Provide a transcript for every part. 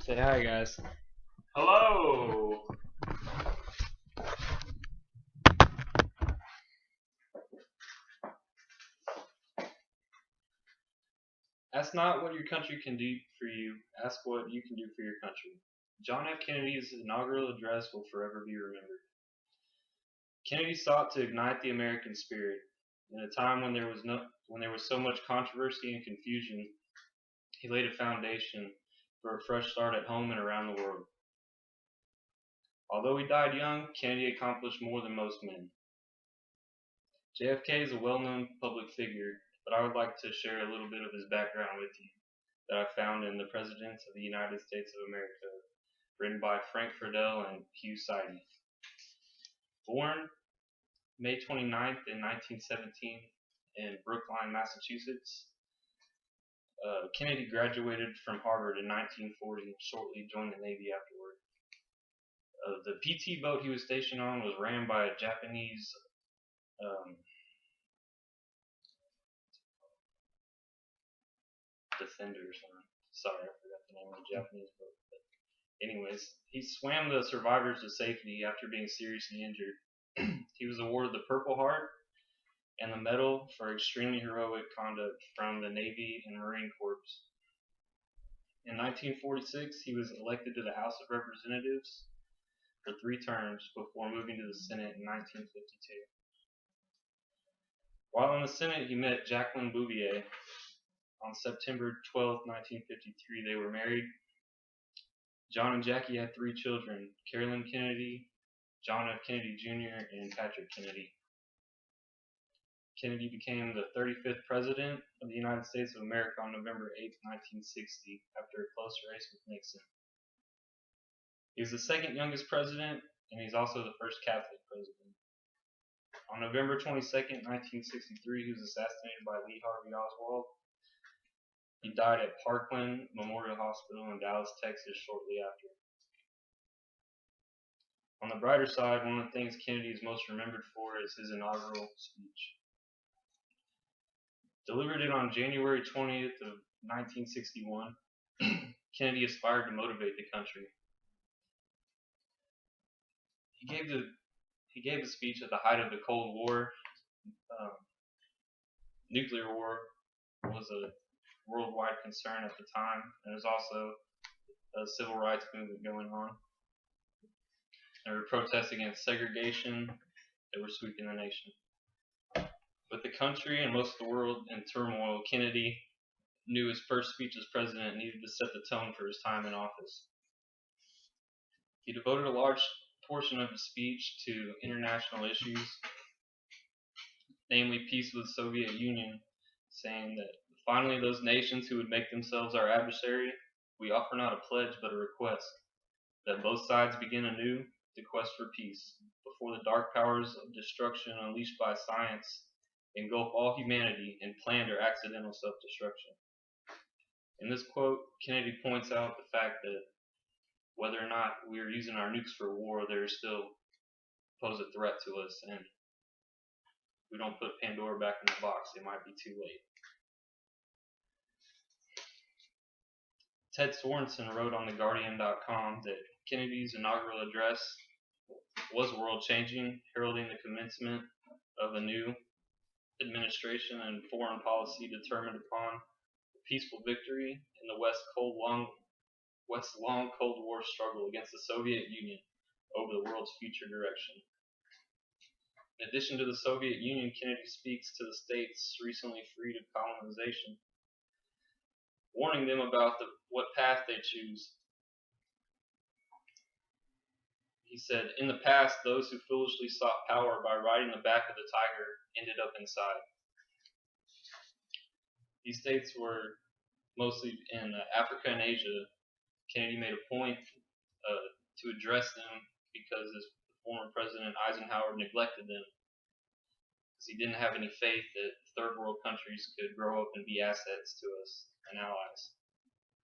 Say hi, guys. Hello! Ask not what your country can do for you, ask what you can do for your country. John F. Kennedy's inaugural address will forever be remembered. Kennedy sought to ignite the American spirit. In a time when there was so much controversy and confusion, he laid a foundation for a fresh start at home and around the world. Although he died young, Kennedy accomplished more than most men. JFK is a well-known public figure, but I would like to share a little bit of his background with you that I found in The Presidents of the United States of America, written by Frank Friedel and Hugh Sidey. Born May 29th in 1917 in Brookline, Massachusetts, Kennedy graduated from Harvard in 1940 and shortly joined the Navy afterward. The PT boat he was stationed on was ran by a Japanese defender or something. Sorry, I forgot the name of the Japanese boat. But anyways, he swam the survivors to safety after being seriously injured. He was awarded the Purple Heart and the Medal for Extremely Heroic Conduct from the Navy and Marine Corps. In 1946, he was elected to the House of Representatives for 3 terms before moving to the Senate in 1952. While in the Senate, he met Jacqueline Bouvier. On September 12, 1953, they were married. John and Jackie had 3 children, Carolyn Kennedy, John F. Kennedy Jr., and Patrick Kennedy. Kennedy became the 35th President of the United States of America on November 8, 1960, after a close race with Nixon. He was the 2nd youngest president, and he's also the first Catholic president. On November 22, 1963, he was assassinated by Lee Harvey Oswald. He died at Parkland Memorial Hospital in Dallas, Texas, shortly after. On the brighter side, one of the things Kennedy is most remembered for is his inaugural speech. Delivered it on January 20th of 1961, Kennedy aspired to motivate the country. He gave the speech at the height of the Cold War. Nuclear war was a worldwide concern at the time, and there was also a civil rights movement going on. There were protests against segregation that were sweeping the nation. With the country and most of the world in turmoil, Kennedy knew his first speech as president needed to set the tone for his time in office. He devoted a large portion of his speech to international issues, namely peace with the Soviet Union, saying that finally those nations who would make themselves our adversary, we offer not a pledge but a request, that both sides begin anew the quest for peace, before the dark powers of destruction unleashed by science engulf all humanity in planned or accidental self-destruction. In this quote, Kennedy points out the fact that whether or not we are using our nukes for war, they still pose a threat to us, and if we don't put Pandora back in the box, it might be too late. Ted Sorensen wrote on TheGuardian.com that Kennedy's inaugural address was world-changing, heralding the commencement of a new administration and foreign policy determined upon a peaceful victory in the West's long Cold War struggle against the Soviet Union over the world's future direction. In addition to the Soviet Union, Kennedy speaks to the states recently freed of colonization, warning them about what path they choose. He said, "In the past, those who foolishly sought power by riding the back of the tiger ended up inside." These states were mostly in Africa and Asia. Kennedy made a point to address them because his former President Eisenhower neglected them, because he didn't have any faith that third world countries could grow up and be assets to us and allies.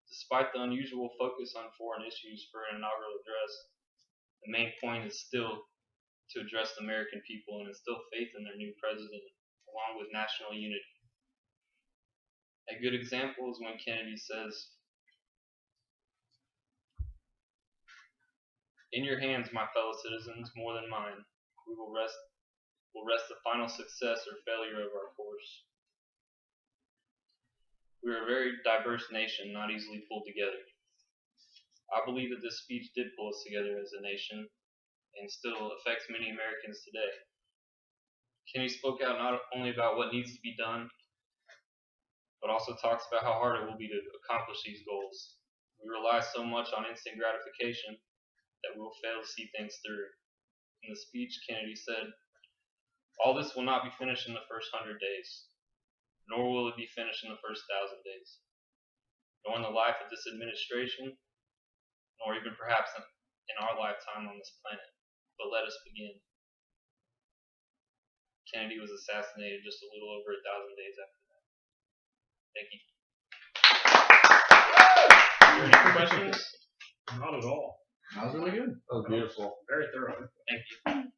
Despite the unusual focus on foreign issues for an inaugural address, the main point is still to address the American people and instill faith in their new president, along with national unity. A good example is when Kennedy says, In your hands, my fellow citizens, more than mine, will rest the final success or failure of our course. We are a very diverse nation, not easily pulled together. I believe that this speech did pull us together as a nation and still affects many Americans today. Kenny spoke out not only about what needs to be done, but also talks about how hard it will be to accomplish these goals. We rely so much on instant gratification that we will fail to see things through. In the speech, Kennedy said, "All this will not be finished in the first 100 days, nor will it be finished in the first 1,000 days, nor in the life of this administration, nor even perhaps in our lifetime on this planet. But let us begin." Kennedy was assassinated just a little over 1,000 days after that. Thank you. Are there any questions? Not at all. That was really good. That was beautiful. Very thorough. Thank you.